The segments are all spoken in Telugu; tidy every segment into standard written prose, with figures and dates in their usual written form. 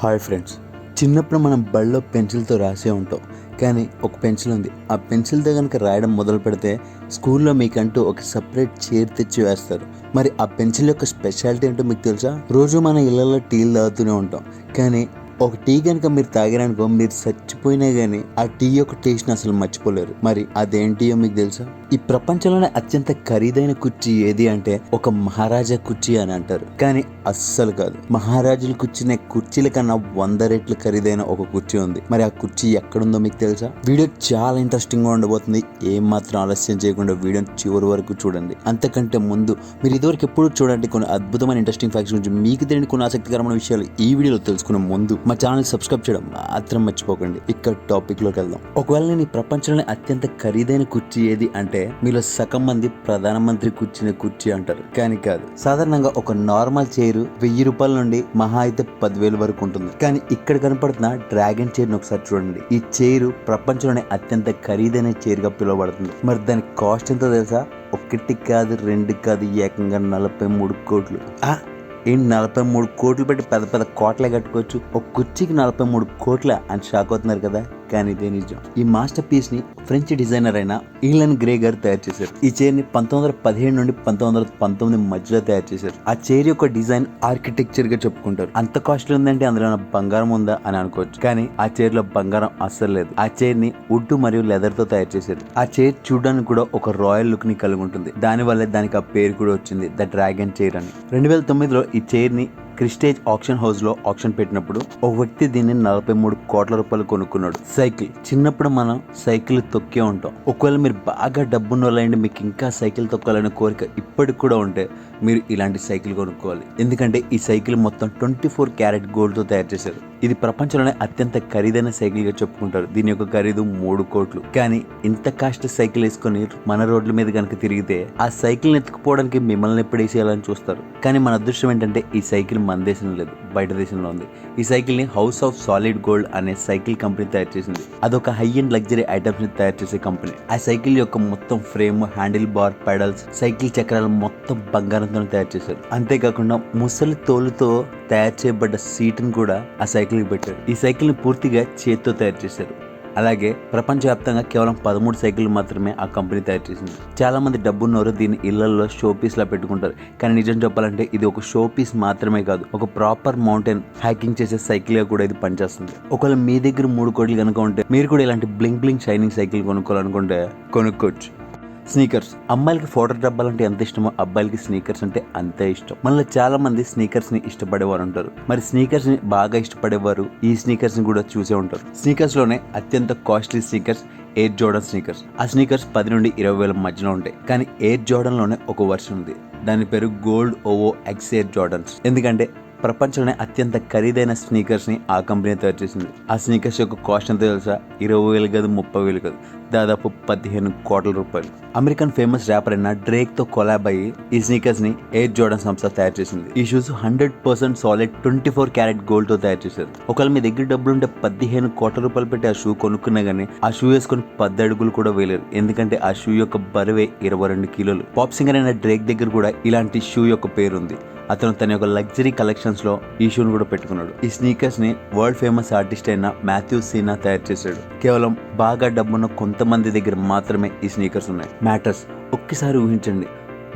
హాయ్ ఫ్రెండ్స్, చిన్నప్పుడు మనం బళ్ళో పెన్సిల్తో రాసే ఉంటాం. కానీ ఒక పెన్సిల్ ఉంది. ఆ పెన్సిల్తో కనుక రాయడం మొదలు పెడితే స్కూల్లో మీకంటూ ఒక సపరేట్ చైర్ తెచ్చి వేస్తారు. మరి ఆ పెన్సిల్ యొక్క స్పెషాలిటీ ఏంటో మీకు తెలుసా? రోజు మన ఇళ్లలో టీలు తాగుతూనే ఉంటాం. కానీ ఒక టీ కనుక మీరు తాగారనుకో, మీరు చచ్చిపోయినా కానీ ఆ టీ యొక్క టేస్ట్ని అసలు మర్చిపోలేరు. మరి అదేంటియో మీకు తెలుసా? ఈ ప్రపంచంలోనే అత్యంత ఖరీదైన కుర్చీ ఏది అంటే ఒక మహారాజా కుర్చీ అని అంటారు. కానీ అస్సలు కాదు. మహారాజులు కూర్చునే కుర్చీల కన్నా 100 రెట్లు ఖరీదైన ఒక కుర్చీ ఉంది. మరి ఆ కుర్చీ ఎక్కడుందో మీకు తెలుసా? వీడియో చాలా ఇంట్రెస్టింగ్ గా ఉండబోతుంది. ఏం మాత్రం ఆలస్యం చేయకుండా వీడియోని చివరి వరకు చూడండి. అంతకంటే ముందు మీరు ఇదివరకు ఎప్పుడు చూడండి కొన్ని అద్భుతమైన ఇంట్రెస్టింగ్ ఫ్యాక్ట్స్ గురించి మీకు తెలియని కొన్ని ఆసక్తికరమైన విషయాలు ఈ వీడియోలో తెలుసుకునే ముందు మా ఛానల్ సబ్స్క్రైబ్ చేయడం మాత్రం మర్చిపోకండి. ఇక్కడ టాపిక్ లోకి వెళ్దాం. ఒకవేళ నేను ఈ ప్రపంచంలోనే అత్యంత ఖరీదైన కుర్చీ ఏది అంటే మీలో సగం మంది ప్రధానమంత్రి కూర్చునే కుర్చీ అంటారు. కానీ కాదు. సాధారణంగా ఒక నార్మల్ చైర్ 1000 రూపాయల నుండి మహా అయితే 10,000 వరకు ఉంటుంది. కానీ ఇక్కడ కనపడుతున్న డ్రాగన్ చైర్ ని ఒకసారి చూడండి. ఈ చైర్ ప్రపంచంలోనే అత్యంత ఖరీదైన చైర్ గా పిలువబడుతుంది. మరి దాని కాస్ట్ ఎంతో తెలుసా? 1 కాదు, 2 కాదు, ఏకంగా 43 కోట్లు. 43 కోట్లు పెట్టి పెద్ద పెద్ద కోట్లే కట్టుకోవచ్చు. ఒక కుర్చీకి 43 కోట్ల అని షాక్ అవుతున్నారు కదా? కానీ ఇదే నిజం. ఈ మాస్టర్ పీస్ ని ఫ్రెంచ్ డిజైనర్ అయిన ఈలన్ గ్రే గారు తయారు చేశారు. ఈ చైర్ ని 1917 నుండి 1919 మధ్యలో తయారు చేశారు. ఆ చైర్ యొక్క డిజైన్ ఆర్కిటెక్చర్ గా చెప్పుకుంటారు. అంత కాస్ట్లీ ఉందంటే అందులో బంగారం ఉందా అని అనుకోవచ్చు. కానీ ఆ చైర్ లో బంగారం అస్సలు లేదు. ఆ చైర్ ని వుడ్ మరియు లెదర్ తో తయారు చేశారు. ఆ చైర్ చూడడానికి కూడా ఒక రాయల్ లుక్ ని కలిగి ఉంటుంది. దాని వల్లే దానికి ఆ పేరు కూడా వచ్చింది, ద డ్రాగన్ చైర్ అని. 2009లో ఈ చైర్ ని క్రిస్టేజ్ ఆక్షన్ హౌస్ లో ఆక్షన్ పెట్టినప్పుడు ఒక వ్యక్తి దీన్ని 43 కోట్ల రూపాయలు కొనుక్కున్నాడు. సైకిల్. చిన్నప్పుడు మనం సైకిల్ తొక్కే ఉంటాం. ఒకవేళ మీరు బాగా డబ్బున్న వాళ్ళండి, మీకు ఇంకా సైకిల్ తొక్కాలనే కోరిక ఇప్పటికి కూడా ఉంటే మీరు ఇలాంటి సైకిల్ కొనుక్కోవాలి. ఎందుకంటే ఈ సైకిల్ మొత్తం 24 క్యారెట్ గోల్డ్ తో తయారు చేశారు. ఇది ప్రపంచంలోనే అత్యంత ఖరీదైన సైకిల్ గా చెప్పుకుంటారు. దీని యొక్క ఖరీదు 3 కోట్లు. కానీ ఇంత కాస్ట్ సైకిల్ వేసుకొని మన రోడ్ల మీద కనుక తిరిగితే ఆ సైకిల్ ఎత్తుకుపోవడానికి మిమ్మల్ని ఎప్పుడు వేసేయాలని చూస్తారు. కానీ మన అదృష్టం ఏంటంటే ఈ సైకిల్ మన దేశంలో లేదు, బయట దేశంలో ఉంది. ఈ సైకిల్ ని హౌస్ ఆఫ్ సాలిడ్ గోల్డ్ అనే సైకిల్ కంపెనీ తయారు చేసింది. అదొక హై అండ్ లగ్జరీ ఐటమ్స్ ని తయారు చేసే కంపెనీ. ఆ సైకిల్ యొక్క మొత్తం frame, handle bar, pedals, cycle చక్రాలు మొత్తం బంగారంతో తయారు చేశారు. అంతేకాకుండా ముసలి తోలుతో తయారు చేయబడ్డ సీట్ ని కూడా ఆ సైకిల్ కి పెట్టారు. ఈ సైకిల్ ని పూర్తిగా చేతితో తయారు చేశారు. అలాగే ప్రపంచవ్యాప్తంగా కేవలం 13 సైకిల్ మాత్రమే ఆ కంపెనీ తయారు చేసింది. చాలా మంది డబ్బున్నోరు దీన్ని ఇళ్లలో షో పీస్ లా పెట్టుకుంటారు. కానీ నిజం చెప్పాలంటే ఇది ఒక షో పీస్ మాత్రమే కాదు, ఒక ప్రాపర్ మౌంటైన్ హైకింగ్ చేసే సైకిల్ గా కూడా ఇది పనిచేస్తుంది. ఒకవేళ మీ దగ్గర 3 కోట్లు కనుక ఉంటే మీరు కూడా ఇలాంటి బ్లింక్ బ్లింక్ షైనింగ్ సైకిల్ కొనుక్కోవాలనుకుంటే కొనుక్కోవచ్చు. స్నీకర్స్. అమ్మాయిలకి ఫోటో డబ్బాలంటే ఎంత ఇష్టమో అబ్బాయిలకి స్నీకర్స్ అంటే అంతే ఇష్టం. మనలో చాలా మంది స్నీకర్స్ ని ఇష్టపడేవారు ఉంటారు. మరి స్నీకర్స్ ని బాగా ఇష్టపడేవారు ఈ స్నీకర్స్ ని కూడా చూసే ఉంటారు. స్నీకర్స్ లోనే అత్యంత costly sneakers air Jordan sneakers. ఆ స్నీకర్స్ 10 నుండి 20 వేల మధ్యలో ఉంటాయి. కానీ ఎయిర్ జోర్డన్ లోనే ఒక వర్షన్ ఉంది. దాని పేరు గోల్డ్ ఓవో ఎక్స్ ఎయిర్ జోర్డన్స్. ఎందుకంటే ప్రపంచంలోనే అత్యంత ఖరీదైన స్నీకర్స్ ని ఆ కంపెనీ తయారు చేసింది. ఆ స్నీకర్స్ యొక్క కాస్ట్ ఎంత తెలుసా? 20,000 కాదు, 30,000 కాదు, దాదాపు 15 కోట్ల రూపాయలు. అమెరికన్ ఫేమస్ ర్యాపర్ అయిన డ్రేక్ తో కొలాబ్ అయ్యి ఈ స్నీకర్స్ ని ఎయిర్ జోర్డన్ సంస్థ తయారు చేసింది. ఈ షూస్ 100% సాలిడ్ 24 క్యారెట్ గోల్డ్ తో తయారు చేశారు. ఒకవేళ మీ దగ్గర డబ్బులు ఉంటే 15 కోట్ల రూపాయలు పెట్టి ఆ షూ కొనుక్కున్నా గానీ ఆ షూ వేసుకొని 10 అడుగులు కూడా వేయలేరు. ఎందుకంటే ఆ షూ యొక్క బరువే 22 కిలోలు. పాప్ సింగర్ అయిన డ్రేక్ దగ్గర కూడా ఇలాంటి షూ యొక్క పేరు ఉంది. అతను తన యొక్క లగ్జరీ కలెక్షన్స్ లో ఈ షూను కూడా పెట్టుకున్నాడు. ఈ స్నీకర్స్ ని వరల్డ్ ఫేమస్ ఆర్టిస్ట్ అయిన మాథ్యూ సీనా తయారు చేశాడు. కేవలం బాగా డబ్బున్న కొంతమంది దగ్గర మాత్రమే ఈ స్నీకర్స్ ఉన్నాయి. మ్యాటర్స్. ఒక్కసారి ఊహించండి,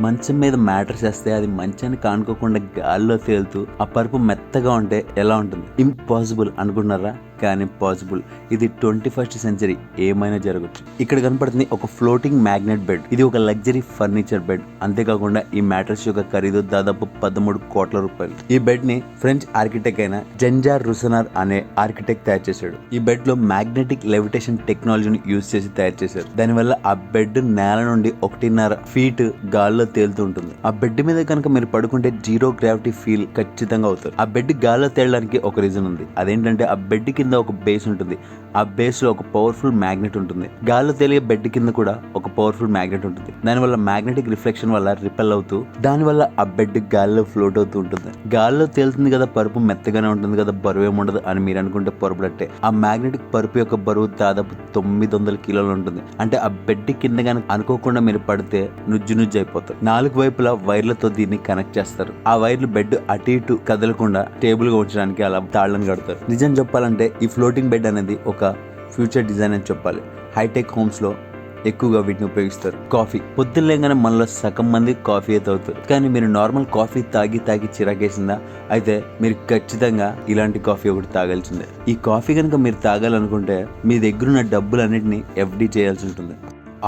మంచం మీద మ్యాటర్స్ వేస్తే అది మంచాన్ని కానుకోకుండా గాల్లో తేలుతూ ఆ పరుపు మెత్తగా ఉంటే ఎలా ఉంటుంది? ఇంపాసిబుల్ అనుకున్నారా? కానీ పాసిబుల్. ఇది 21st సెంచరీ, ఏమైనా జరగచ్చు. ఇక్కడ కనపడుతుంది ఒక ఫ్లోటింగ్ మ్యాగ్నెట్ బెడ్. ఇది ఒక లగ్జరీ ఫర్నిచర్ బెడ్. అంతేకాకుండా ఈ మ్యాట్రెస్ యొక్క ఖరీదు దాదాపు 13 కోట్ల రూపాయలు. ఈ బెడ్ ని ఫ్రెంచ్ ఆర్కిటెక్ట్ అయిన జంజార్ రుసనర్ అనే ఆర్కిటెక్ట్ తయారు చేశాడు. ఈ బెడ్ లో మ్యాగ్నెటిక్ లెవిటేషన్ టెక్నాలజీని యూజ్ చేసి తయారు చేశారు. దానివల్ల ఆ బెడ్ నేల నుండి 1.5 ఫీట్ గాల్లో తేలుతూ ఉంటుంది. ఆ బెడ్ మీద కనుక మీరు పడుకుంటే 0 గ్రావిటీ ఫీల్ ఖచ్చితంగా అవుతారు. ఆ బెడ్ గాల్లో తేలడానికి ఒక రీజన్ ఉంది. అదేంటంటే ఆ బెడ్ కింద కింద ఒక బేస్ ఉంటుంది. ఆ బేస్ లో ఒక పవర్ఫుల్ మ్యాగ్నెట్ ఉంటుంది. గాల్లో తేలిగే బెడ్ కింద కూడా ఒక పవర్ఫుల్ మ్యాగ్నెట్ ఉంటుంది. దానివల్ల మ్యాగ్నెటిక్ రిఫ్లెక్షన్ వల్ల రిపెల్ అవుతూ దానివల్ల ఆ బెడ్ గాల్లో ఫ్లోట్ అవుతూ ఉంటుంది. గాల్లో తేలుతుంది కదా పరుపు, మెత్తగానే ఉంటుంది కదా, బరువు ఏముండదు అని మీరు అనుకుంటే పొరపడట్టే. ఆ మ్యాగ్నెటిక్ పరుపు యొక్క బరువు దాదాపు 900 కిలోలు ఉంటుంది. అంటే ఆ బెడ్ కింద కనుక అనుకోకుండా మీరు పడితే నుజ్జు అయిపోతారు. 4 వైపులా వైర్లతో దీన్ని కనెక్ట్ చేస్తారు. ఆ వైర్లు బెడ్ అటు ఇటు కదలకుండా స్టేబుల్ గా ఉంచడానికి అలా తాళ్లను కడతారు. నిజం చెప్పాలంటే ఈ ఫ్లోటింగ్ బెడ్ అనేది ఒక ఫ్యూచర్ డిజైన్ అని చెప్పాలి. హైటెక్ హోమ్స్ లో ఎక్కువగా వీటిని ఉపయోగిస్తారు. కాఫీ పొద్దున్న లేగానే మనలో సగం మంది కాఫీ అయితే అవుతారు. కానీ మీరు నార్మల్ కాఫీ తాగి చిరాకేసిందా? అయితే మీరు ఖచ్చితంగా ఇలాంటి కాఫీ ఒకటి తాగాల్సిందే. ఈ కాఫీ కనుక మీరు తాగాలనుకుంటే మీ దగ్గరున్న డబ్బులన్నిటిని ఎఫ్డి చేయాల్సి ఉంటుంది.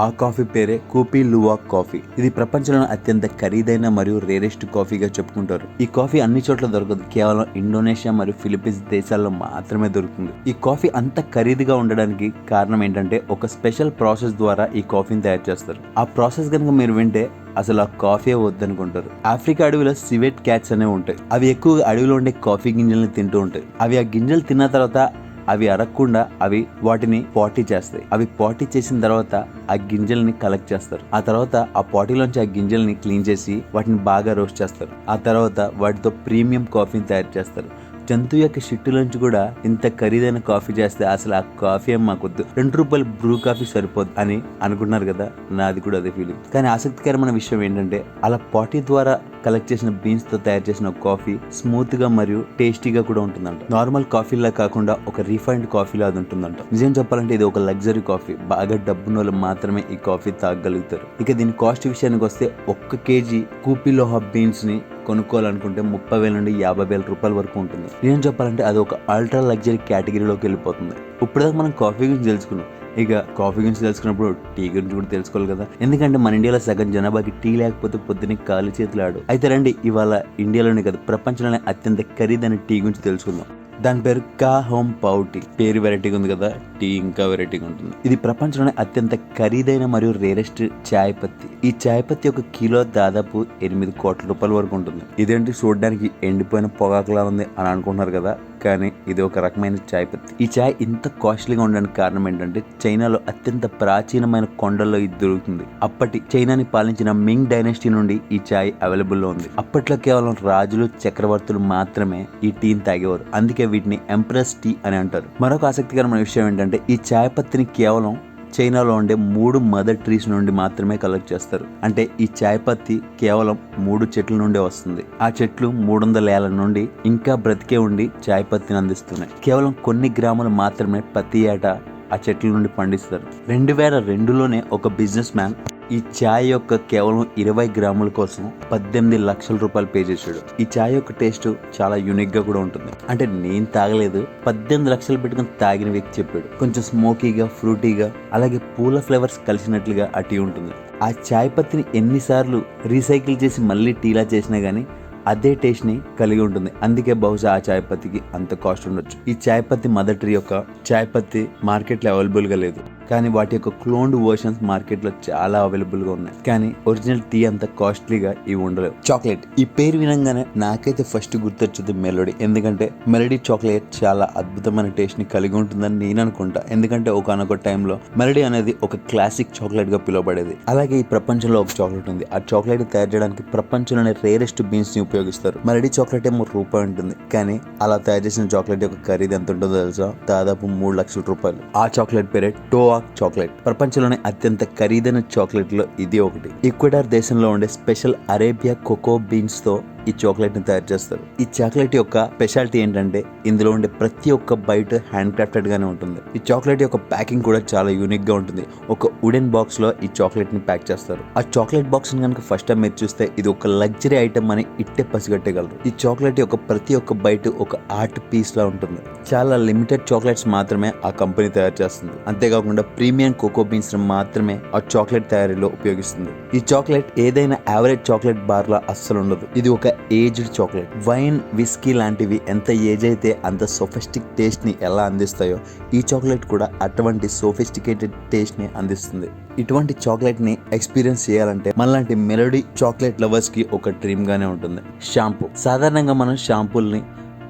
ఆ కాఫీ పేరే కూపీ లువాక్ కాఫీ. ఇది ప్రపంచంలో అత్యంత ఖరీదైన మరియు రేరెస్ట్ కాఫీగా చెప్పుకుంటారు. ఈ కాఫీ అన్ని చోట్ల దొరకదు. కేవలం ఇండోనేషియా మరియు ఫిలిప్పీన్స్ దేశాల్లో మాత్రమే దొరుకుతుంది. ఈ కాఫీ అంత ఖరీదుగా ఉండడానికి కారణం ఏంటంటే ఒక స్పెషల్ ప్రాసెస్ ద్వారా ఈ కాఫీని తయారు చేస్తారు. ఆ ప్రాసెస్ కనుక మీరు వింటే అసలు ఆ కాఫీ వద్దనుకుంటారు. ఆఫ్రికా అడవిలో సివెట్ క్యాట్స్ అనేవి ఉంటాయి. అవి ఎక్కువగా అడవిలో ఉండే కాఫీ గింజల్ని తింటూ ఉంటాయి. అవి ఆ గింజలు తిన్న తర్వాత అవి అరగకుండా అవి వాటిని పాటీ చేస్తాయి. అవి పాటీ చేసిన తర్వాత ఆ గింజల్ని కలెక్ట్ చేస్తారు. ఆ తర్వాత ఆ పాటీలోంచి ఆ గింజల్ని క్లీన్ చేసి వాటిని బాగా రోస్ట్ చేస్తారు. ఆ తర్వాత వాటితో ప్రీమియం కాఫీని తయారు చేస్తారు. జంతువు యొక్క షిట్టులోంచి కూడా ఇంత ఖరీదైన కాఫీ చేస్తే అసలు ఆ కాఫీ ఏం మాకొద్దు, ₹2 బ్రూ కాఫీ సరిపోదు అని అనుకున్నారు కదా. నాది కూడా అదే ఫీలింగ్. కానీ ఆసక్తికరమైన విషయం ఏంటంటే అలా పాటీ ద్వారా కలెక్ట్ చేసిన బీన్స్ తో తయారు చేసిన కాఫీ స్మూత్ గా మరియు టేస్టీగా కూడా ఉంటుందంట. నార్మల్ కాఫీలా కాకుండా ఒక రిఫైన్డ్ కాఫీలా అది ఉంటుందంట. నిజం చెప్పాలంటే ఇది ఒక లగ్జరీ కాఫీ. బాగా డబ్బున్న వాళ్ళు మాత్రమే ఈ కాఫీ తాగగలుగుతారు. ఇక దీని కాస్ట్ విషయానికి వస్తే 1 కేజీ కూపీ లోహా బీన్స్ ని కొనుక్కోవాలనుకుంటే 30,000 నుండి 50,000 రూపాయల వరకు ఉంటుంది. నిజం చెప్పాలంటే అది ఒక అల్ట్రా లగ్జరీ కేటగిరీలోకి వెళ్ళిపోతుంది. ఇప్పటిదాకా మనం కాఫీ గురించి తెలుసుకున్నాం. ఇక కాఫీ గురించి తెలుసుకున్నప్పుడు టీ గురించి కూడా తెలుసుకోవాలి కదా. ఎందుకంటే మన ఇండియాలో సగం జనాభాకి టీ లేకపోతే పొద్దున్నే కాలు చేతులు ఆడు. అయితే రండి ఇవాళ ఇండియాలోనే కదా ప్రపంచంలోనే అత్యంత ఖరీదైన టీ గురించి తెలుసుకుందాం. దాని పేరు కా హోమ్ పౌ టీ. పేరు వెరైటీగా ఉంది కదా, టీ ఇంకా వెరైటీగా ఉంటుంది. ఇది ప్రపంచంలోనే అత్యంత ఖరీదైన మరియు రేరెస్ట్ చాయ్ పత్తి. ఈ చాయ్ పత్తి ఒక కిలో దాదాపు 8 కోట్ల రూపాయల వరకు ఉంటుంది. ఇదేంటి చూడడానికి ఎండిపోయిన పొగాకులా ఉంది అని అనుకుంటున్నారు కదా, కానీ ఇది ఒక రకమైన చాయ్ పత్తి. ఈ చాయ్ ఇంత కాస్ట్లీగా ఉండడానికి కారణం ఏంటంటే చైనాలో అత్యంత ప్రాచీనమైన కొండల్లో ఇది దొరుకుతుంది. అప్పటి చైనాని పాలించిన మింగ్ డైనాసిటీ నుండి ఈ చాయ్ అవైలబుల్ లో ఉంది. అప్పట్లో కేవలం రాజులు చక్రవర్తులు మాత్రమే ఈ టీని తాగేవారు. అందుకే వీటిని ఎంప్రెస్ టీ అని అంటారు. మరొక ఆసక్తికరమైన విషయం ఏంటంటే ఈ చాయ్ పత్తిని కేవలం చైనాలో ఉండే 3 మదర్ ట్రీస్ నుండి మాత్రమే కలెక్ట్ చేస్తారు. అంటే ఈ చాయ్ పత్తి కేవలం 3 చెట్ల నుండే వస్తుంది. ఆ చెట్లు 300 ఏళ్ల నుండి ఇంకా బ్రతికే ఉండి చాయ్ పత్తిని అందిస్తున్నాయి. కేవలం కొన్ని గ్రాములు మాత్రమే ప్రతి ఏటా ఆ చెట్ల నుండి పండిస్తారు. 2002లోనే ఒక బిజినెస్ మ్యాన్ ఈ ఛాయ్ యొక్క కేవలం 20 గ్రాముల కోసం 18 లక్షల రూపాయలు పే చేశాడు. ఈ ఛాయ్ యొక్క టేస్ట్ చాలా యూనిక్ గా కూడా ఉంటుంది. అంటే నేను తాగలేదు, 18 లక్షలు పెట్టుకుని తాగిన వ్యక్తి చెప్పాడు. కొంచెం స్మోకీగా, ఫ్రూటీగా, అలాగే పూల ఫ్లేవర్స్ కలిసినట్లుగా ఆ టీ ఉంటుంది. ఆ ఛాయ్ పత్తిని ఎన్నిసార్లు రీసైకిల్ చేసి మళ్ళీ టీలా చేసినా గానీ అదే టేస్ట్ ని కలిగి ఉంటుంది. అందుకే బహుశా ఆ చాయ్ పత్తికి అంత కాస్ట్ ఉండొచ్చు. ఈ చాయ్ పత్తి మదర్ ట్రీ యొక్క చాయ్ పత్తి మార్కెట్ లో అవైలబుల్ గా లేదు, కానీ వాటి యొక్క క్లోన్డ్ వర్షన్స్ మార్కెట్ లో చాలా అవైలబుల్ గా ఉన్నాయి. కానీ ఒరిజినల్ టీ అంత కాస్ట్లీగా ఇవి ఉండలేవు. చాక్లెట్ ఈ పేరు వినంగానే నాకైతే ఫస్ట్ గుర్తొచ్చేది మెలోడీ. ఎందుకంటే మెలోడీ చాక్లెట్ చాలా అద్భుతమైన టేస్ట్ ని కలిగి ఉంటుందని నేను అనుకుంటా. ఎందుకంటే ఒకనొక టైంలో మెలోడీ అనేది ఒక క్లాసిక్ చాక్లెట్ గా పిలువబడేది. అలాగే ఈ ప్రపంచంలో ఒక చాక్లెట్ ఉంది. ఆ చాక్లెట్ తయారు చేయడానికి ప్రపంచంలోనే రేరెస్ట్ బీన్స్ ని ఉపయోగిస్తారు. మెలోడీ చాక్లెట్ ఏమో ₹1 ఉంటుంది, కానీ అలా తయారు చేసిన చాక్లెట్ యొక్క ఖరీదు ఎంత ఉంటుందో తెలుసా? దాదాపు 3 లక్షల రూపాయలు. ఆ చాక్లెట్ పేరే టోవాక్ చాక్లెట్. ప్రపంచంలోనే అత్యంత ఖరీదైన చాక్లెట్ లో ఇది ఒకటి. ఈక్వెడార్ దేశంలో ఉండే స్పెషల్ అరేబియా కోకో బీన్స్ తో ఈ చాక్లెట్ ని తయారు చేస్తారు. ఈ చాక్లెట్ యొక్క స్పెషాలిటీ ఏంటంటే ఇందులో ఉండే ప్రతి ఒక్క బైట్ హ్యాండ్ క్రాఫ్టెడ్ గానే ఉంటుంది. ఈ చాక్లెట్ యొక్క ప్యాకింగ్ కూడా చాలా యూనిక్ గా ఉంటుంది. ఒక వుడెన్ బాక్స్ లో ఈ చాక్లెట్ ని ప్యాక్ చేస్తారు. ఆ చాక్లెట్ బాక్స్ ని కనుక ఫస్ట్ టైం మీరు చూస్తే ఇది ఒక లగ్జరీ ఐటమ్ అని ఇట్టే పసిగట్టగలరు. ఈ చాక్లెట్ యొక్క ప్రతి ఒక్క బైట్ ఒక ఆర్ట్ పీస్ లా ఉంటుంది. చాలా లిమిటెడ్ చాక్లెట్స్ మాత్రమే ఆ కంపెనీ తయారు చేస్తుంది. అంతేకాకుండా ప్రీమియం కోకో బీన్స్ ని మాత్రమే ఆ చాక్లెట్ తయారీలో ఉపయోగిస్తుంది. ఈ చాక్లెట్ ఏదైనా యావరేజ్ చాక్లెట్ బార్ లా అస్సలు ఉండదు. ఇది ఒక ఏజ్డ్ చాక్లెట్. వైన్, విస్కీ లాంటివి ఎంత ఏజ్ అయితే అంత సోఫిస్టిక్ టేస్ట్ ని ఎలా అందిస్తాయో ఈ చాక్లెట్ కూడా అటువంటి సోఫిస్టికేటెడ్ టేస్ట్ ని అందిస్తుంది. ఇటువంటి చాక్లెట్ ని ఎక్స్పీరియన్స్ చేయాలంటే మనలాంటి మెలోడీ చాక్లెట్ లవర్స్ కి ఒక డ్రీమ్ గానే ఉంటుంది. షాంపూ. సాధారణంగా మనం షాంపూల్ని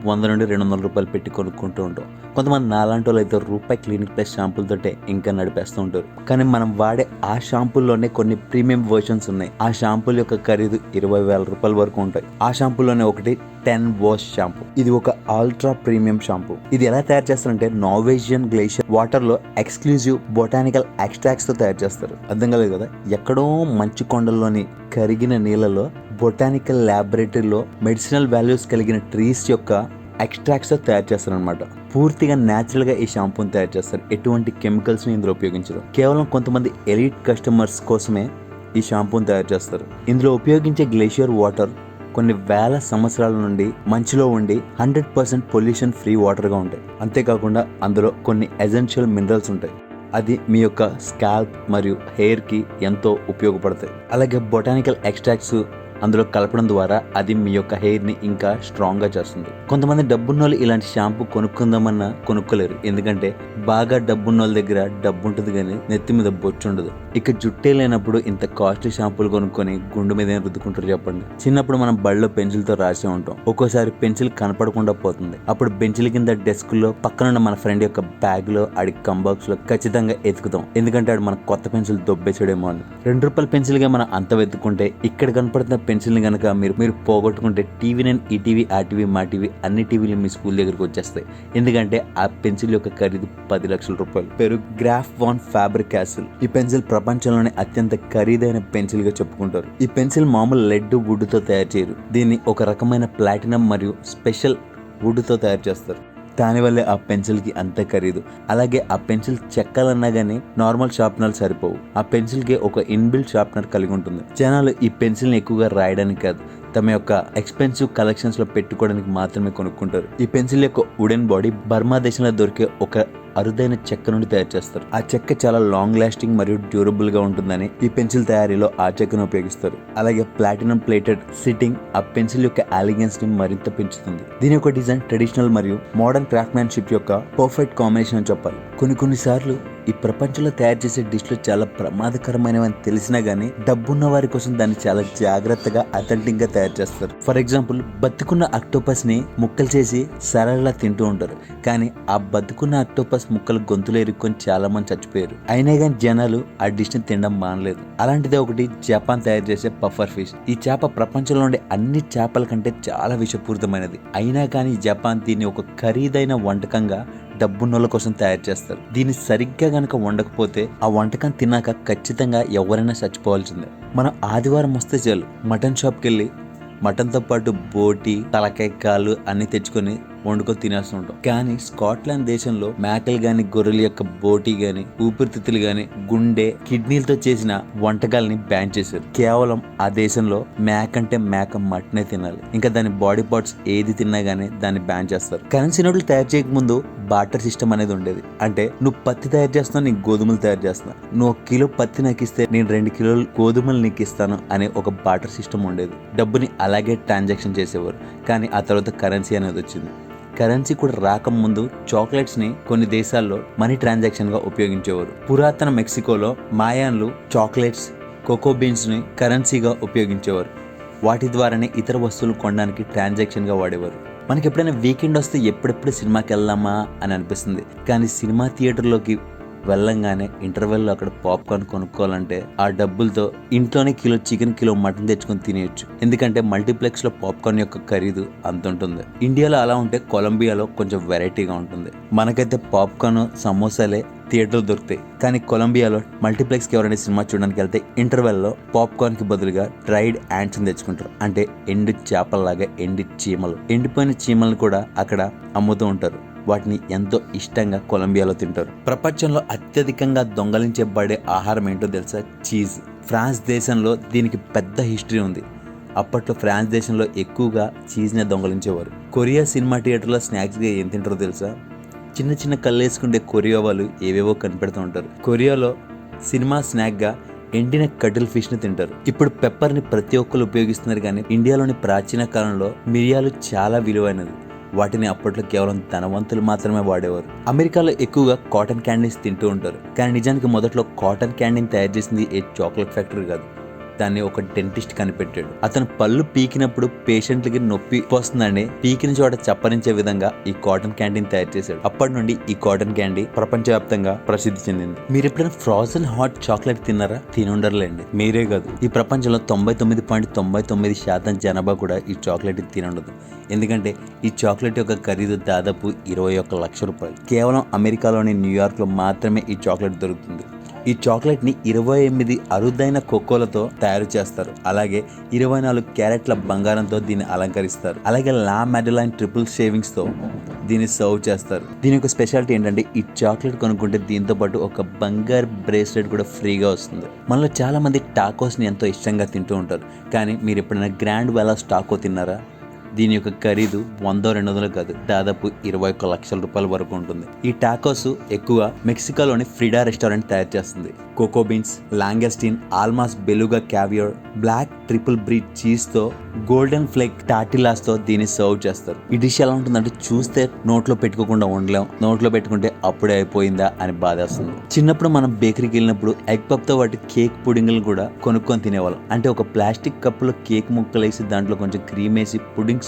100 నుండి 200 రూపాయలు పెట్టి కొనుక్కుంటూ ఉంటాం. కొంతమంది నాలాంటి వాళ్ళు అయితే రూపాయి క్లినిక్ ప్లస్ షాంపూలతోటే ఇంకా నడిపేస్తూ ఉంటారు. కానీ మనం వాడే ఆ షాంపూల్లోనే కొన్ని ప్రీమియం వర్షన్స్ ఉన్నాయి. ఆ షాంపూల యొక్క ఖరీదు 20,000 రూపాయల వరకు ఉంటాయి. ఆ షాంపూలోనే ఒకటి 10 వాష్ షాంపూ. ఇది ఒక అల్ట్రా ప్రీమియం షాంపూ. ఇది ఎలా తయారు చేస్తారంటే నార్వేజియన్ గ్లేషియర్ వాటర్ లో ఎక్స్క్లూజివ్ బొటానికల్ ఎక్స్ట్రాక్ట్స్ తో తయారు చేస్తారు. అర్థం కాలేదు కదా? ఎక్కడో మంచు కొండల్లోని కరిగిన నీళ్ళలో బొటానికల్ ల్యాబొరేటరీలో మెడిసినల్ వాల్యూస్ కలిగిన ట్రీస్ యొక్క ఎక్స్ట్రాక్ట్స్ తో తయారు చేస్తారు అనమాట. పూర్తిగా న్యాచురల్ గా ఈ షాంపూని తయారు చేస్తారు. ఎటువంటి కెమికల్స్ ని ఇందులో ఉపయోగించరు. కేవలం కొంతమంది ఎలీట్ కస్టమర్స్ కోసమే ఈ షాంపూని తయారు చేస్తారు. ఇందులో ఉపయోగించే గ్లేషియర్ వాటర్ కొన్ని వేల సంవత్సరాల నుండి మంచులో ఉండి 100% పొల్యూషన్ ఫ్రీ వాటర్గా ఉంటాయి. అంతేకాకుండా అందులో కొన్ని ఎసెన్షియల్ మినరల్స్ ఉంటాయి. అది మీ యొక్క స్కాల్ప్ మరియు హెయిర్కి ఎంతో ఉపయోగపడతాయి. అలాగే బొటానికల్ ఎక్స్ట్రాక్ట్స్ అందులో కలపడం ద్వారా అది మీ యొక్క హెయిర్ని ఇంకా స్ట్రాంగ్గా చేస్తుంది. కొంతమంది డబ్బున్నోళ్ళు ఇలాంటి షాంపూ కొనుక్కుందామన్నా కొనుక్కోలేరు. ఎందుకంటే బాగా డబ్బున్నోళ్ళ దగ్గర డబ్బు ఉంటుంది కానీ నెత్తి మీద బొచ్చు ఉండదు. ఇక జుట్టే లేనప్పుడు ఇంత కాస్ట్లీ షాంపూలు కొనుక్కొని గుండు మీద ఏం రుద్దుకుంటారు చెప్పండి. చిన్నప్పుడు మనం బళ్ళలో పెన్సిల్తో రాసే ఉంటాం. ఒక్కోసారి పెన్సిల్ కనపడకుండా పోతుంది. అప్పుడు బెంచిల కింద డెస్క్లో పక్కనున్న మన ఫ్రెండ్ యొక్క బ్యాగ్లో ఆడి కంబాక్స్లో ఖచ్చితంగా ఎతుకుతాం. ఎందుకంటే ఆడు మన కొత్త పెన్సిల్ దొబ్బేసాడేమో అని. ₹2 పెన్సిల్గా మనం అంత వెతుకుంటే ఇక్కడ కనపడుతున్న పెన్సిల్ని కనుక మీరు పోగొట్టుకుంటే TV9, ఈటీవీ, ఆర్టీవీ, మా టీవీ అన్ని టీవీలు మీ స్కూల్ దగ్గరకు వచ్చేస్తాయి. ఎందుకంటే ఆ పెన్సిల్ యొక్క ఖరీదు 10 లక్షల రూపాయలు. పేరు గ్రాఫ్1 ఫ్యాబర్ క్యాసిల్. ఈ పెన్సిల్ ప్రపంచంలోనే అత్యంత ఖరీదైన పెన్సిల్ గా చెప్పుకుంటారు. ఈ పెన్సిల్ మామూలు లెడ్ వుడ్ తో తయారు చేయరు. దీన్ని ఒక రకమైన ప్లాటినం మరియు స్పెషల్ వుడ్ తో తయారు చేస్తారు. దానివల్లే ఆ పెన్సిల్కి అంత ఖరీదు. అలాగే ఆ పెన్సిల్ చెక్కాలన్నా కానీ నార్మల్ షార్ప్నర్ సరిపోవు. ఆ పెన్సిల్కి ఒక ఇన్బిల్ట్ షార్ప్నర్ కలిగి ఉంటుంది. జనాలు ఈ పెన్సిల్ని ఎక్కువగా రాయడానికి కాదు, తమ యొక్క ఎక్స్పెన్సివ్ కలెక్షన్స్ లో పెట్టుకోవడానికి మాత్రమే కొనుక్కుంటారు. ఈ పెన్సిల్ యొక్క వుడెన్ బాడీ బర్మా దేశంలో దొరికే ఒక అరుదైన చెక్క నుండి తయారు చేస్తారు. ఆ చెక్క చాలా లాంగ్ లాస్టింగ్ మరియు డ్యూరబుల్ గా ఉంటుందని ఈ పెన్సిల్ తయారీలో ఆ చెక్కను ఉపయోగిస్తారు. అలాగే ప్లాటినం ప్లేటెడ్ సిట్టింగ్ ఆ పెన్సిల్ యొక్క ఎలిగెన్స్ ని మరింత పెంచుతుంది. దీని యొక్క డిజైన్ ట్రెడిషనల్ మరియు మోడర్న్ క్రాఫ్ట్మెన్షిప్ యొక్క పర్ఫెక్ట్ కాంబినేషన్ అని చెప్పాలి. కొన్నిసార్లు ఈ ప్రపంచంలో తయారు చేసే డిష్లు చాలా ప్రమాదకరమైనవని తెలిసినా గానీ డబ్బున్న వారి కోసం దాన్ని చాలా జాగ్రత్తగా అథెంటిక్ గా తయారు చేస్తారు. ఫర్ ఎగ్జాంపుల్, బతుకున్న అక్టోపస్ ని ముక్కలు చేసి సరళలా తింటూ ఉంటారు. కానీ ఆ బతుకున్న అక్టోపస్ ముక్కలు గొంతులు ఎరుక్కొని చాలా మంది చచ్చిపోయారు. అయినా కానీ జనాలు ఆ డిష్ ని తినడం మానలేదు. అలాంటిదే ఒకటి జపాన్ తయారు చేసే పఫర్ ఫిష్. ఈ చేప ప్రపంచంలో ఉండే అన్ని చేపల కంటే చాలా విషపూరితమైనది. అయినా కానీ జపాన్ దీన్ని ఒక ఖరీదైన వంటకంగా డబ్బున్నోళ్ళ కోసం తయారు చేస్తారు. దీన్ని సరిగ్గా గనక వండకపోతే ఆ వంటకం తిన్నాక ఖచ్చితంగా ఎవరైనా చచ్చిపోవాల్సిందే. మనం ఆదివారం వస్తే చాలు మటన్ షాప్కి వెళ్ళి మటన్తో పాటు బోటి, తలకాయ కాళ్ళు అన్ని తెచ్చుకొని వండుకొని తినేస్తూ ఉంటాం. కానీ స్కాట్లాండ్ దేశంలో మేకలు గాని, గొర్రెల యొక్క బోటి గాని, ఊపిరితిత్తులు గాని, గుండె, కిడ్నీలతో చేసిన వంటకాలని బ్యాన్ చేశారు. కేవలం ఆ దేశంలో మేక అంటే మేక మటనే తినాలి. ఇంకా దాని బాడీ పార్ట్స్ ఏది తిన్నా గానీ దాన్ని బ్యాన్ చేస్తారు. కరెన్సీ నోట్లు తయారు చేయక ముందు బార్టర్ సిస్టమ్ అనేది ఉండేది. అంటే నువ్వు పత్తి తయారు చేస్తున్నావు, నీకు గోధుమలు తయారు చేస్తున్నా. నువ్వు 1 కిలో పత్తి నాకు ఇస్తే నేను 2 కిలోలు గోధుమలు నీకు ఇస్తాను అనే ఒక బార్టర్ సిస్టమ్ ఉండేది. డబ్బుని అలాగే ట్రాన్సాక్షన్ చేసేవారు. కానీ ఆ తర్వాత కరెన్సీ అనేది వచ్చింది. కరెన్సీ కూడా రాకముందు చాక్లెట్స్ ని కొన్ని దేశాల్లో మనీ ట్రాన్సాక్షన్ గా ఉపయోగించేవారు. పురాతన మెక్సికోలో మాయాన్లు చాక్లెట్స్, కోకో బీన్స్ ని కరెన్సీగా ఉపయోగించేవారు. వాటి ద్వారానే ఇతర వస్తువులు కొనడానికి ట్రాన్సాక్షన్ గా వాడేవారు. మనకి ఎప్పుడైనా వీకెండ్ వస్తే ఎప్పుడెప్పుడు సినిమాకి వెళ్దామా అని అనిపిస్తుంది. కానీ సినిమా థియేటర్లోకి వెళ్ళంగానే ఇంటర్వెల్లో అక్కడ పాప్కార్న్ కొనుక్కోవాలంటే ఆ డబ్బులతో ఇంట్లోనే కిలో చికెన్, కిలో మటన్ తెచ్చుకొని తినేయచ్చు. ఎందుకంటే మల్టీప్లెక్స్ లో పాప్కార్న్ యొక్క ఖరీదు అంత ఉంటుంది. ఇండియాలో అలా ఉంటే కొలంబియాలో కొంచెం వెరైటీగా ఉంటుంది. మనకైతే పాప్కార్న్, సమోసాలే థియేటర్లో దొరుకుతాయి. కానీ కొలంబియాలో మల్టీప్లెక్స్కి ఎవరైనా సినిమా చూడడానికి వెళ్తే ఇంటర్వెల్లో పాప్కార్న్ కి బదులుగా డ్రైడ్ యాంట్స్ తెచ్చుకుంటారు. అంటే ఎండు చేపల్లాగా ఎండి చీమలు, ఎండిపోయిన చీమలను కూడా అక్కడ అమ్ముతూ ఉంటారు. వాటిని ఎంతో ఇష్టంగా కొలంబియాలో తింటారు. ప్రపంచంలో అత్యధికంగా దొంగలించబడే ఆహారం ఏంటో తెలుసా? చీజ్. ఫ్రాన్స్ దేశంలో దీనికి పెద్ద హిస్టరీ ఉంది. అప్పట్లో ఫ్రాన్స్ దేశంలో ఎక్కువగా చీజ్నే దొంగలించేవారు. కొరియా సినిమా థియేటర్లో స్నాక్స్గా ఏం తింటారో తెలుసా? చిన్న చిన్న కళ్ళు వేసుకుంటే కొరియా వాళ్ళు ఏవేవో కనిపెడుతూ ఉంటారు. కొరియాలో సినిమా స్నాక్గా ఎండిన కటిల్ ఫిష్ని తింటారు. ఇప్పుడు పెప్పర్ని ప్రతి ఒక్కరు ఉపయోగిస్తున్నారు. కానీ ఇండియాలోని ప్రాచీన కాలంలో మిరియాలు చాలా విలువైనది. వాటిని అప్పట్లో కేవలం ధనవంతులు మాత్రమే వాడేవారు. అమెరికాలో ఎక్కువగా కాటన్ క్యాండీస్ తింటూ ఉంటారు. కానీ నిజానికి మొదట్లో కాటన్ క్యాండీని తయారు చేసింది ఏ చాక్లెట్ ఫ్యాక్టరీ కాదు. దాన్ని ఒక డెంటిస్ట్ కనిపెట్టాడు. అతను పళ్ళు పీకినప్పుడు పేషెంట్లకి నొప్పి వస్తుందండి, పీకిన చోట చప్పరించే విధంగా ఈ కాటన్ క్యాండీని తయారు చేశాడు. అప్పటి నుండి ఈ కాటన్ క్యాండీ ప్రపంచవ్యాప్తంగా ప్రసిద్ధి చెందింది. మీరు ఎప్పుడైనా ఫ్రోజన్ హాట్ చాక్లెట్ తిన్నారా? తినుండర్లేండి. మీరే కాదు, ఈ ప్రపంచంలో 99.99% జనాభా కూడా ఈ చాక్లెట్ తినుండదు. ఎందుకంటే ఈ చాక్లెట్ యొక్క ఖరీదు దాదాపు 21 లక్షల రూపాయలు. కేవలం అమెరికాలోని న్యూయార్క్ లో మాత్రమే ఈ చాక్లెట్ దొరుకుతుంది. ఈ చాక్లెట్ ని 28 అరుదైన కోకోలతో తయారు చేస్తారు. అలాగే 24 క్యారెట్ల బంగారంతో దీన్ని అలంకరిస్తారు. అలాగే లా మెడలైన్ ట్రిపుల్ షేవింగ్స్ తో దీన్ని సర్వ్ చేస్తారు. దీని యొక్క స్పెషాలిటీ ఏంటంటే ఈ చాక్లెట్ కొనుక్కుంటే దీంతో పాటు ఒక బంగారు బ్రేస్లెట్ కూడా ఫ్రీగా వస్తుంది. మనలో చాలా మంది టాకోస్ ని ఎంతో ఇష్టంగా తింటూ ఉంటారు. కానీ మీరు ఎప్పుడైనా గ్రాండ్ వెలాస్ టాకో తిన్నారా? దీని యొక్క ఖరీదు 100-200 కాదు, దాదాపు 21 లక్షల రూపాయల వరకు ఉంటుంది. ఈ టాకోస్ ఎక్కువ మెక్సికోలోని ఫ్రిడా రెస్టారెంట్ తయారు చేస్తుంది. Cocoa beans, langoustine, almas beluga caviar, black truffle brie cheese తో, గోల్డెన్ ఫ్లేక్ టాటిలాస్ తో దీన్ని సర్వ్ చేస్తారు. ఈ డిష్ ఎలా ఉంటుందంటే చూస్తే నోట్లో పెట్టుకోకుండా ఉండలేం, నోట్లో పెట్టుకుంటే అప్పుడే అయిపోయిందా అని బాధేస్తుంది. చిన్నప్పుడు మనం బేకరీకి వెళ్ళినప్పుడు ఎగ్ పప్ తో వాటి కేక్ పుడింగ్లు కూడా కొనుక్కొని తినేవాళ్ళం. అంటే ఒక ప్లాస్టిక్ కప్పులో కేక్ ముక్కలు వేసి దాంట్లో కొంచెం క్రీమ్ వేసి పుడింగ్స్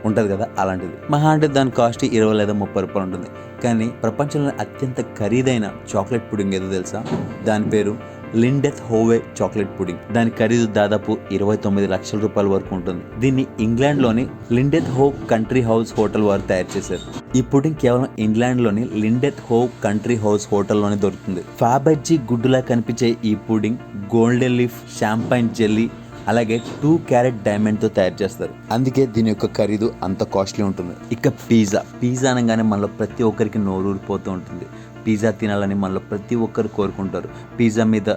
ఉంటది కదా, అలాంటిది. మహా అంటే దాని కాస్ట్ 20 లేదా 30 రూపాయలు ఉంటుంది. కానీ ప్రపంచంలో అత్యంత ఖరీదైన చాక్లెట్ పుడింగ్ ఏదో తెలుసా? దాని పేరు లిండెత్ హోవే చాక్లెట్ పుడింగ్. దాని ఖరీదు దాదాపు 29 లక్షల రూపాయల వరకు ఉంటుంది. దీన్ని ఇంగ్లాండ్ లోని లిండెత్ హోవ్ కంట్రీ హౌస్ హోటల్ వారు తయారు చేశారు. ఈ పుడింగ్ కేవలం ఇంగ్లాండ్ లోని లిండెత్ హోవ్ కంట్రీ హౌస్ హోటల్లోనే దొరుకుతుంది. ఫ్యాబర్జీ గుడ్డులా కనిపించే ఈ pudding golden leaf, champagne jelly, అలాగే 2 క్యారెట్ డైమండ్ తో తయారు చేస్తారు. అందుకే దీని యొక్క ఖరీదు అంత కాస్ట్లీ ఉంటుంది. ఇక పిజ్జా అనగానే మనలో ప్రతి ఒక్కరికి నోరూరిపోతూ ఉంటుంది. పిజ్జా తినాలని మనలో ప్రతి ఒక్కరు కోరుకుంటారు. పిజ్జా మీద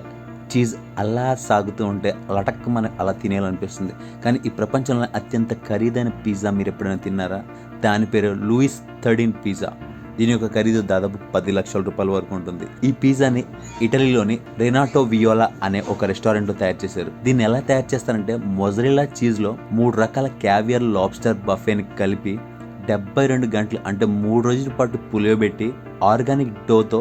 చీజ్ అలా సాగుతూ ఉంటే లటక్ మనకు అలా తినేయాలనిపిస్తుంది. కానీ ఈ ప్రపంచంలో అత్యంత ఖరీదైన పిజ్జా మీరు ఎప్పుడైనా తిన్నారా? దాని పేరు లూయిస్ 13 పిజ్జా. దీని యొక్క ఖరీదు దాదాపు 10 లక్షల రూపాయల వరకు ఉంటుంది. ఈ పిజ్జాని ఇటలీలోని రెనాటో వియోలా అనే ఒక రెస్టారెంట్ లో తయారు చేశారు. దీన్ని ఎలా తయారు చేస్తారంటే మొజరెల్లా చీజ్ లో 3 రకాల క్యావియర్ లాబ్స్టర్ బఫేని కలిపి 72 గంటలు అంటే 3 రోజుల పాటు పులియబెట్టి ఆర్గానిక్ డోతో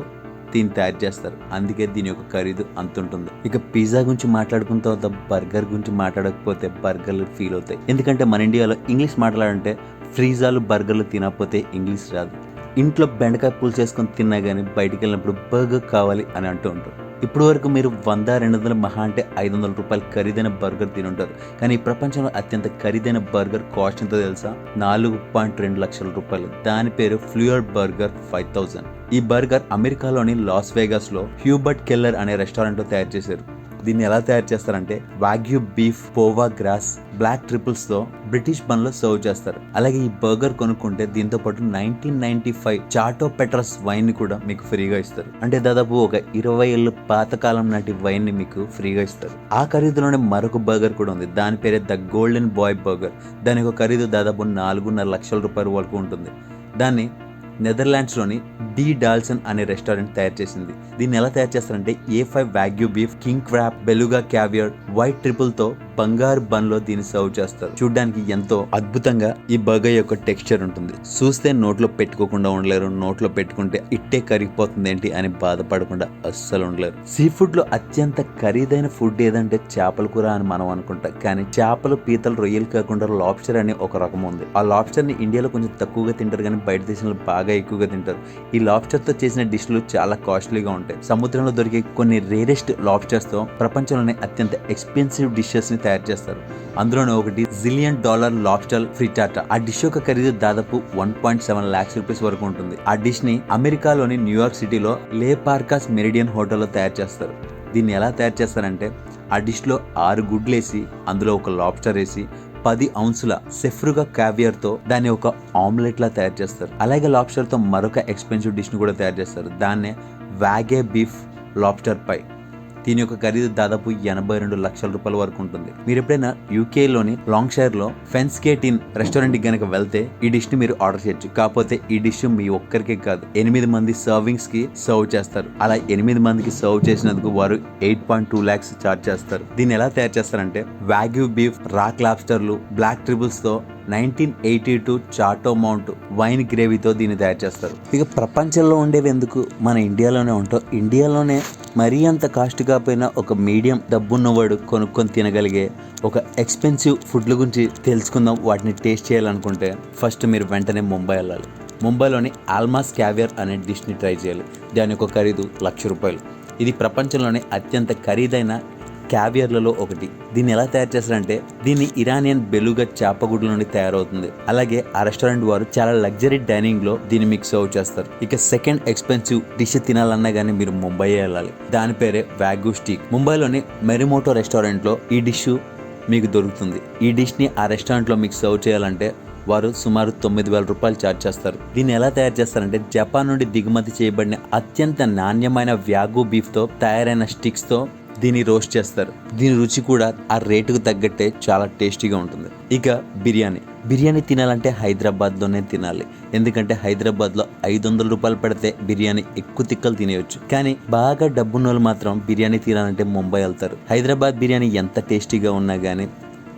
దీన్ని తయారు చేస్తారు. అందుకే దీని యొక్క ఖరీదు అంత ఉంటుంది. ఇక పిజ్జా గురించి మాట్లాడుకున్న తర్వాత బర్గర్ గురించి మాట్లాడకపోతే బర్గర్లు ఫీల్ అవుతాయి. ఎందుకంటే మన ఇండియాలో ఇంగ్లీష్ మాట్లాడాలంటే ఫ్రీజాలు బర్గర్లు తినకపోతే ఇంగ్లీష్ రాదు. ఇంట్లో బెండకాయ పులుసు చేసుకొని తిన్నా కానీ బయటికి వెళ్ళినప్పుడు బర్గర్ కావాలి అని అంటూ ఉంటారు. ఇప్పుడు వరకు మీరు 100-200 మహా అంటే 500 రూపాయలు ఖరీదైన బర్గర్ తినుంటారు. కానీ ఈ ప్రపంచంలో అత్యంత ఖరీదైన బర్గర్ కాస్ట్ ఎంతో తెలుసా? 4.2 లక్షల రూపాయలు. దాని పేరు ఫ్లూయర్ బర్గర్ 5000. ఈ బర్గర్ అమెరికాలోని లాస్ వేగాస్ లో హ్యూబర్ట్ కెల్లర్ అనే రెస్టారెంట్ లో తయారు చేశారు. దీన్ని ఎలా తయారు చేస్తారంటే వాగ్యూ బీఫ్, పోవా గ్రాస్, బ్లాక్ ట్రిపుల్స్ తో బ్రిటిష్ బన్ లో సర్వ్ చేస్తారు. అలాగే ఈ బర్గర్ కొనుక్కుంటే దీంతో పాటు 1995 చాటో పెట్రస్ వైన్ ని కూడా మీకు ఫ్రీగా ఇస్తారు. అంటే దాదాపు ఒక 20 ఏళ్ళు పాతకాలం నాటి వైన్ ని మీకు ఫ్రీగా ఇస్తారు. ఆ ఖరీదులోనే మరొక బర్గర్ కూడా ఉంది. దాని పేరే ద గోల్డెన్ బాయ్ బర్గర్. దాని యొక్క ఖరీదు దాదాపు 4.5 లక్షల రూపాయల వరకు ఉంటుంది. దాన్ని నెదర్లాండ్స్ లోని డి డాల్సన్ అనే రెస్టారెంట్ తయారు చేసింది. దీన్ని ఎలా తయారు చేస్తారంటే A5 wagyu beef, king crab, beluga caviar, white truffle తో బంగారు బన్ లో దీన్ని సర్వ్ చేస్తారు. చూడ్డానికి ఎంతో అద్భుతంగా ఈ బర్గర్ యొక్క టెక్స్చర్ ఉంటుంది. చూస్తే నోట్లో పెట్టుకోకుండా ఉండలేరు, నోట్లో పెట్టుకుంటే ఇట్టే కరిగిపోతుంది ఏంటి అని బాధపడకుండా అస్సలు ఉండలేరు. సీ ఫుడ్ లో అత్యంత ఖరీదైన ఫుడ్ ఏదంటే చేపల కూర అని మనం అనుకుంటాం. కానీ చేపలు, పీతలు, రొయ్యలు కాకుండా లాబ్స్టర్ అనే ఒక రకం ఉంది. ఆ లాబ్స్టర్ ని ఇండియాలో కొంచెం తక్కువగా తింటారు కానీ బయట దేశంలో బాగా ఎక్కువగా తింటారు. ఈ లాబ్స్టర్ తో చేసిన డిష్లు చాలా కాస్ట్లీగా ఉంటాయి. సముద్రంలో దొరికే కొన్ని రేరెస్ట్ లాబ్స్టర్స్ తో ప్రపంచంలోనే అత్యంత ఎక్స్పెన్సివ్ డిషెస్ ని తయారు చేస్తారు. అందులోనే ఒకటి $1 zillion లాబ్స్టర్ ఫ్రిటాటా. ఆ డిష్ యొక్క ఖరీదు దాదాపు 1.7 lakhs రూపీస్ వరకు ఉంటుంది. ఆ డిష్ ని అమెరికాలోని న్యూయార్క్ సిటీలో లే పార్కాస్ మెరిడియన్ హోటల్లో తయారు చేస్తారు. దీన్ని ఎలా తయారు చేస్తారంటే ఆ డిష్ లో 6 గుడ్లు వేసి అందులో ఒక లాబ్స్టర్ వేసి 10 ounces సెఫ్రుగా క్యావియర్ తో దాన్ని ఒక ఆమ్లెట్ లా తయారు చేస్తారు. అలాగే లాబ్స్టర్ తో మరొక ఎక్స్పెన్సివ్ డిష్ ని కూడా తయారు చేస్తారు. దాన్నే వాగే బీఫ్ లాబ్స్టర్ పై. దీని యొక్క ఖరీదు దాదాపు 82 లక్షల రూపాయల వరకు ఉంటుంది. మీరు ఎప్పుడైనా యూకే లోని లాంగ్ షైర్ లో ఫెన్స్గేట్ ఇన్ రెస్టారెంట్ కి గనక వెళ్తే ఈ డిష్ ని మీరు ఆర్డర్ చేయొచ్చు. కాకపోతే ఈ డిష్ మీ ఒక్కరికే కాదు 8 మంది సర్వింగ్స్ కి సర్వ్ చేస్తారు. అలా 8 మందికి సర్వ్ చేసినందుకు వారు 8.2 lakhs చార్జ్ చేస్తారు. దీన్ని ఎలా తయారు చేస్తారంటే వాగ్యూ బీఫ్, రాక్ లాబ్స్టర్లు, బ్లాక్ ట్రిబుల్స్ తో 1982 చాటో మౌంట్ వైన్ గ్రేవీతో దీన్ని తయారు చేస్తారు. ఇక ప్రపంచంలో ఉండేవి ఎందుకు, మన ఇండియాలోనే ఉంటాం. ఇండియాలోనే మరీ అంత కాస్ట్ కాకపోయినా ఒక మీడియం డబ్బున్నవాడు కొనుక్కొని తినగలిగే ఒక ఎక్స్పెన్సివ్ ఫుడ్ల గురించి తెలుసుకుందాం, వాటిని టేస్ట్ చేయాలనుకుంటే ఫస్ట్ మీరు వెంటనే ముంబై వెళ్ళాలి. ముంబైలోని ఆల్మాస్ క్యావియర్ అనే డిష్ని ట్రై చేయాలి. దాని యొక్క ఖరీదు ₹1,00,000. ఇది ప్రపంచంలోనే అత్యంత ఖరీదైన క్యావియర్లలో ఒకటి. దీన్ని ఎలా తయారు చేస్తారంటే దీన్ని ఇరానియన్ బెలుగా చేపగుడ్ల నుండి తయారవుతుంది. అలాగే ఆ రెస్టారెంట్ వారు చాలా లగ్జరీ డైనింగ్ లో దీన్ని మీకు సర్వ్ చేస్తారు. ఇక సెకండ్ ఎక్స్పెన్సివ్ డిష్ తినాలన్నా కానీ మీరు ముంబై వెళ్ళాలి. దాని పేరే వాగ్యూ స్టీక్. ముంబైలోని మెరిమోటో రెస్టారెంట్ లో ఈ డిష్ మీకు దొరుకుతుంది. ఈ డిష్ ని ఆ రెస్టారెంట్ లో మీకు సర్వ్ చేయాలంటే వారు సుమారు ₹9,000 ఛార్జ్ చేస్తారు. దీన్ని ఎలా తయారు చేస్తారంటే జపాన్ నుండి దిగుమతి చేయబడిన అత్యంత నాణ్యమైన వ్యాగు బీఫ్ తో తయారైన స్టిక్స్ తో దీన్ని రోస్ట్ చేస్తారు. దీని రుచి కూడా ఆ రేటుకు తగ్గట్టే చాలా టేస్టీగా ఉంటుంది. ఇక బిర్యానీ తినాలంటే హైదరాబాద్లోనే తినాలి. ఎందుకంటే హైదరాబాద్లో ₹500 పెడితే బిర్యానీ ఎక్కువ తిక్కలు తినేయచ్చు. కానీ బాగా డబ్బున్న వాళ్ళు మాత్రం బిర్యానీ తినాలంటే ముంబై వెళ్తారు. హైదరాబాద్ బిర్యానీ ఎంత టేస్టీగా ఉన్నా కానీ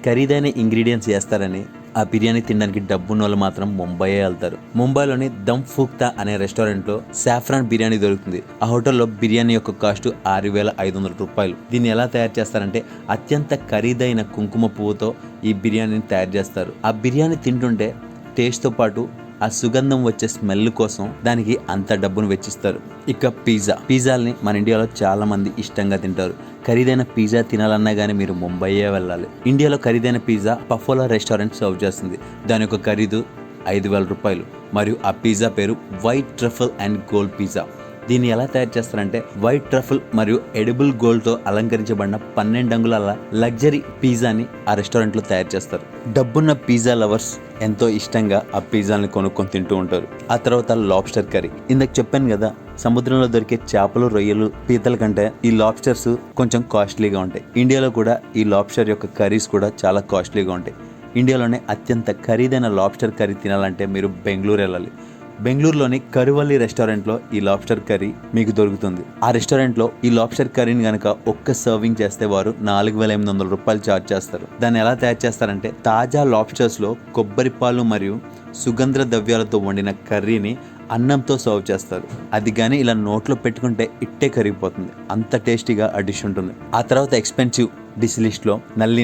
ఖరీదైన ఇంగ్రీడియంట్స్ వేస్తారని ఆ బిర్యానీ తినడానికి డబ్బున్న వాళ్ళు మాత్రం ముంబై వెళ్తారు. ముంబైలోని దమ్ ఫూక్తా అనే రెస్టారెంట్లో సాఫ్రాన్ బిర్యానీ దొరుకుతుంది. ఆ హోటల్లో బిర్యానీ యొక్క కాస్ట్ ₹6,500. దీన్ని ఎలా తయారు చేస్తారంటే అత్యంత ఖరీదైన కుంకుమ పువ్వుతో ఈ బిర్యానీని తయారు చేస్తారు. ఆ బిర్యానీ తింటుంటే టేస్ట్తో పాటు ఆ సుగంధం వచ్చే స్మెల్ కోసం దానికి అంత డబ్బును వెచ్చిస్తారు. ఇక పిజ్జాల్ని మన ఇండియాలో చాలా మంది ఇష్టంగా తింటారు. ఖరీదైన పిజ్జా తినాలన్నా కానీ మీరు ముంబైయే వెళ్ళాలి. ఇండియాలో ఖరీదైన పిజ్జా పఫోలా రెస్టారెంట్ సర్వ్ చేస్తుంది. దాని యొక్క ఖరీదు ₹5,000 మరియు ఆ పిజ్జా పేరు white truffle and gold pizza. దీన్ని ఎలా తయారు చేస్తారంటే వైట్ ట్రఫుల్ మరియు ఎడిబుల్ గోల్డ్తో అలంకరించబడిన 12 అంగుళాల లగ్జరీ పిజ్జాని ఆ రెస్టారెంట్లో తయారు చేస్తారు. డబ్బున్న పిజ్జా లవర్స్ ఎంతో ఇష్టంగా ఆ పిజ్జాని కొనుక్కొని తింటూ ఉంటారు. ఆ తర్వాత లాబ్స్టర్ కర్రీ. ఇందాక చెప్పాను కదా, సముద్రంలో దొరికే చేపలు, రొయ్యలు, పీతల కంటే ఈ లాబ్స్టర్స్ కొంచెం కాస్ట్లీగా ఉంటాయి. ఇండియాలో కూడా ఈ లాబ్స్టర్ యొక్క కర్రీస్ కూడా చాలా కాస్ట్లీగా ఉంటాయి. ఇండియాలోనే అత్యంత ఖరీదైన లాబ్స్టర్ కర్రీ తినాలంటే మీరు బెంగళూరు వెళ్ళాలి. బెంగళూరులోని కరువల్లి రెస్టారెంట్లో ఈ లాబ్స్టర్ కర్రీ మీకు దొరుకుతుంది. ఆ రెస్టారెంట్లో ఈ లాబ్స్టర్ కర్రీని కనుక ఒక్క సర్వింగ్ చేస్తే వారు ₹4,800 ఛార్జ్ చేస్తారు. దాన్ని ఎలా తయారు చేస్తారంటే తాజా లాబ్స్టర్స్లో కొబ్బరి పాలు మరియు సుగంధ ద్రవ్యాలతో వండిన కర్రీని అన్నంతో సర్వ్ చేస్తారు. అది కానీ ఇలా నోట్లో పెట్టుకుంటే ఇట్టే కరిగిపోతుంది. అంత టేస్టీగా ఆ డిష్ ఉంటుంది. ఆ తర్వాత ఎక్స్పెన్సివ్ డిష్ లిస్ట్లో నల్లి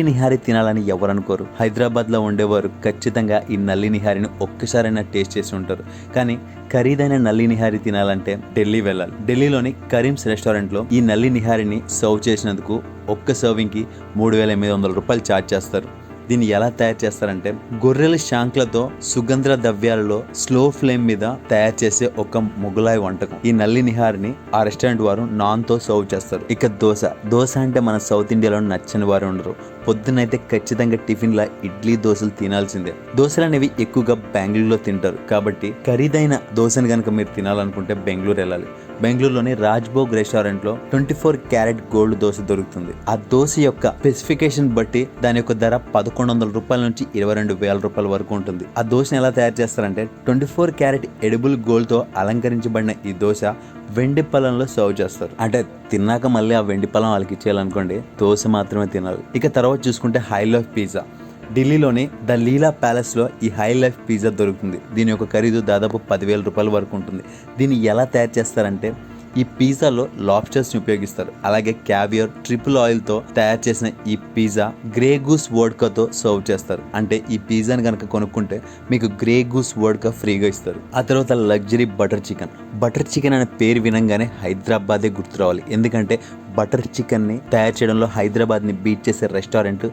నిహారి తినాలని ఎవరు అనుకోరు. హైదరాబాద్లో ఉండేవారు ఖచ్చితంగా ఈ నల్లి నిహారిని ఒక్కసారైనా టేస్ట్ చేసి ఉంటారు. కానీ ఖరీదైన నల్లి నిహారి తినాలంటే ఢిల్లీ వెళ్ళాలి. ఢిల్లీలోని కరీమ్స్ రెస్టారెంట్లో ఈ నల్లి నిహారిని సర్వ్ చేసినందుకు ఒక్క సర్వింగ్కి ₹3,800 ఛార్జ్ చేస్తారు. దీన్ని ఎలా తయారు చేస్తారంటే గొర్రెల శాంక్లతో సుగంధ ద్రవ్యాలలో స్లో ఫ్లేమ్ మీద తయారు చేసే ఒక మొగలాయి వంటకం. ఈ నల్లి నిహారిని ఆ రెస్టారెంట్ వారు నాన్ తో సర్వ్ చేస్తారు. ఇక దోశ అంటే మన సౌత్ ఇండియాలో నచ్చని వారు ఉండరు. పొద్దునైతే ఖచ్చితంగా టిఫిన్ లా ఇడ్లీ దోశలు తినాల్సిందే. దోశలు అనేవి ఎక్కువగా బెంగళూరులో తింటారు. కాబట్టి ఖరీదైన దోశని కనుక మీరు తినాలనుకుంటే బెంగళూరు వెళ్ళాలి. బెంగళూరులోని రాజ్భోగ్ రెస్టారెంట్ లో 24 క్యారెట్ గోల్డ్ దోశ దొరుకుతుంది. ఆ దోశ యొక్క స్పెసిఫికేషన్ బట్టి దాని యొక్క ధర ₹1,100 నుంచి ₹22,000 వరకు ఉంటుంది. ఆ దోశని ఎలా తయారు చేస్తారంటే 24 క్యారెట్ ఎడిబుల్ గోల్డ్ తో అలంకరించబడిన ఈ దోశ వెండి పళ్ళంలో సర్వ్ చేస్తారు. అంటే తిన్నాక మళ్ళీ ఆ వెండి పళ్ళం వాళ్ళకి ఇచ్చేయాలనుకోండి, దోశ మాత్రమే తినాలి. ఇక తర్వాత చూసుకుంటే హై లైఫ్ పిజ్జా. ఢిల్లీలోని ద లీలా ప్యాలెస్లో ఈ హై లైఫ్ పిజ్జా దొరుకుతుంది. దీని యొక్క ఖరీదు దాదాపు ₹10,000 వరకు ఉంటుంది. దీన్ని ఎలా తయారు చేస్తారంటే ఈ పిజ్జాలో లాబ్స్టర్స్ని ఉపయోగిస్తారు. అలాగే క్యావియర్, ట్రిపుల్ ఆయిల్తో తయారు చేసిన ఈ పిజ్జా గ్రే గూస్ వోడ్కాతో సర్వ్ చేస్తారు. అంటే ఈ పిజ్జాని కనుక కొనుక్కుంటే మీకు గ్రే గూస్ వోడ్కా ఫ్రీగా ఇస్తారు. ఆ తర్వాత లగ్జరీ బటర్ చికెన్ అనే పేరు వినంగానే హైదరాబాదే గుర్తు రావాలి. ఎందుకంటే బటర్ చికెన్ని తయారు చేయడంలో హైదరాబాద్ని బీట్ చేసే రెస్టారెంట్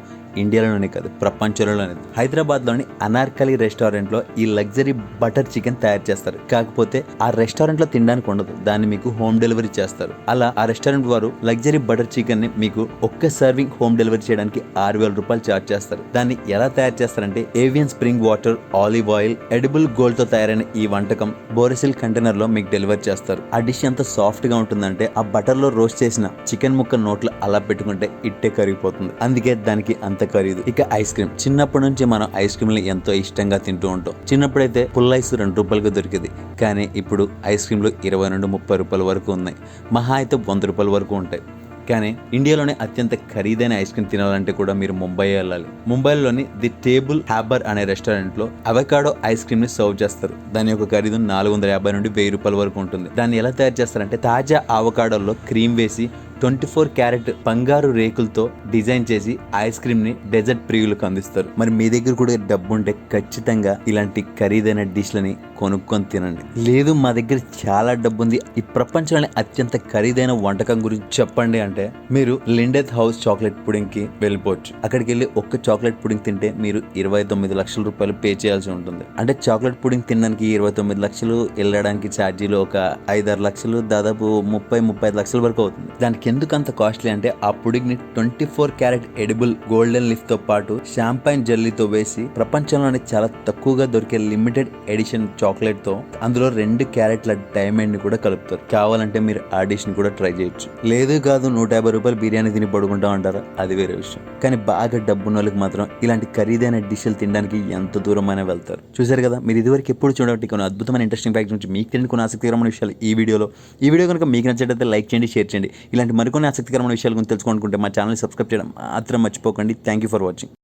ఇండియాలోనే కాదు, ప్రపంచంలోనే. హైదరాబాద్లోని అనార్కలి రెస్టారెంట్లో ఈ లగ్జరీ బటర్ చికెన్ తయారు చేస్తారు. కాకపోతే ఆ రెస్టారెంట్లో తినడానికి ఉండదు, దాన్ని మీకు హోమ్ డెలివరీ చేస్తారు. అలా ఆ రెస్టారెంట్ వారు లగ్జరీ బటర్ చికెన్ ని మీకు ఒక్క సర్వింగ్ హోమ్ డెలివరీ చేయడానికి ₹6,000 ఛార్జ్ చేస్తారు. దాన్ని ఎలా తయారు చేస్తారంటే avian spring water, olive oil, edible gold తో తయారైన ఈ వంటకం బోరెసిల్ కంటైనర్ లో మీకు డెలివరీ చేస్తారు. ఆ డిష్ ఎంత సాఫ్ట్ గా ఉంటుందంటే ఆ బటర్ లో రోస్ట్ చేసిన చికెన్ ముక్క నోట్లో అలా పెట్టుకుంటే ఇట్టే కరిగిపోతుంది. అందుకే దానికి అంత ఖరీదు. ఇక ఐస్ క్రీమ్. చిన్నప్పటి నుంచి మనం ఐస్ క్రీమ్లు ఎంతో ఇష్టంగా తింటూ ఉంటాం. చిన్నప్పుడైతే పుల్ ఐస్ ₹2కి దొరికేది. కానీ ఇప్పుడు ఐస్ క్రీమ్లు ₹20 నుండి ₹30 వరకు ఉన్నాయి. మహా అయితే ₹100 వరకు ఉంటాయి. కానీ ఇండియాలోనే అత్యంత ఖరీదైన ఐస్ క్రీమ్ తినాలంటే కూడా మీరు ముంబై వెళ్ళాలి. ముంబైలోని ది టేబుల్ హ్యాబర్ అనే రెస్టారెంట్ లో అవకాడో ఐస్ క్రీమ్ ని సర్వ్ చేస్తారు. దాని యొక్క ఖరీదు 450 నుండి 1000 రూపాయల వరకు ఉంటుంది. దాన్ని ఎలా తయారు చేస్తారంటే తాజా అవకాడోల్లో క్రీమ్ వేసి 24 క్యారెట్ బంగారు రేకులతో డిజైన్ చేసి ఐస్ క్రీమ్ ని డెజర్ట్ ప్రియులకు అందిస్తారు. మరి మీ దగ్గర కూడా డబ్బు ఉంటే ఖచ్చితంగా ఇలాంటి ఖరీదైన డిష్లని కొనుక్కొని తినండి. లేదు మా దగ్గర చాలా డబ్బు ఉంది, ఈ ప్రపంచంలోనే అత్యంత ఖరీదైన వంటకం గురించి చెప్పండి అంటే మీరు లిండెత్ హౌస్ చాక్లెట్ పుడింగ్ కి వెళ్ళిపోవచ్చు. అక్కడికి వెళ్ళి ఒక్క చాక్లెట్ పుడింగ్ తింటే మీరు 29 లక్షల రూపాయలు పే చేయాల్సి ఉంటుంది. అంటే చాక్లెట్ పుడింగ్ తినడానికి 29 లక్షలు, వెళ్ళడానికి ఛార్జీలు ఒక 5-6 లక్షలు, దాదాపు 30-35 లక్షల వరకు అవుతుంది. దానికి ఎందుకు అంత కాస్ట్లీ అంటే ఆ పుడింగ్ ని 24 క్యారెట్ ఎడిబుల్ గోల్డెన్ లీఫ్ తో పాటు షాంపైన్ జెల్లీతో వేసి ప్రపంచంలోనే చాలా తక్కువగా దొరికే లిమిటెడ్ ఎడిషన్ చాక్లెట్ తో అందులో 2 క్యారెట్ల డైమండ్ ని కూడా కలుపుతారు. కావాలంటే మీరు ఆ డిష్ ని కూడా ట్రై చేయొచ్చు. లేదు కాదు 150 రూపాయలు బిర్యానీ తిని పడుకుంటా ఉంటారా, అది వేరే విషయం. కానీ బాగా డబ్బున్న వాళ్ళకి మాత్రం ఇలాంటి ఖరీదైన డిష్లు తినడానికి ఎంత దూరమైనా వెళ్తారు. చూసారు కదా, మీరు ఇదివరకు ఎప్పుడు చూడబట్టి కొన్ని అద్భుతమైన ఇంట్రెస్టింగ్ ఫ్యాక్ట్స్ నుంచి మీకు తెలియని కొన్ని ఆసక్తికరమైన విషయాలు ఈ వీడియో కనుక మీకు నచ్చినట్లయితే లైక్ చేయండి, షేర్ చేయండి. ఇలాంటి మరికొన్ని ఆసక్తికరమైన విషయాల గురించి తెలుసుకోవాలనుకుంటే మా ఛానల్ సబ్స్క్రైబ్ చేయడం మాత్రం మర్చిపోకండి. Thank you for watching.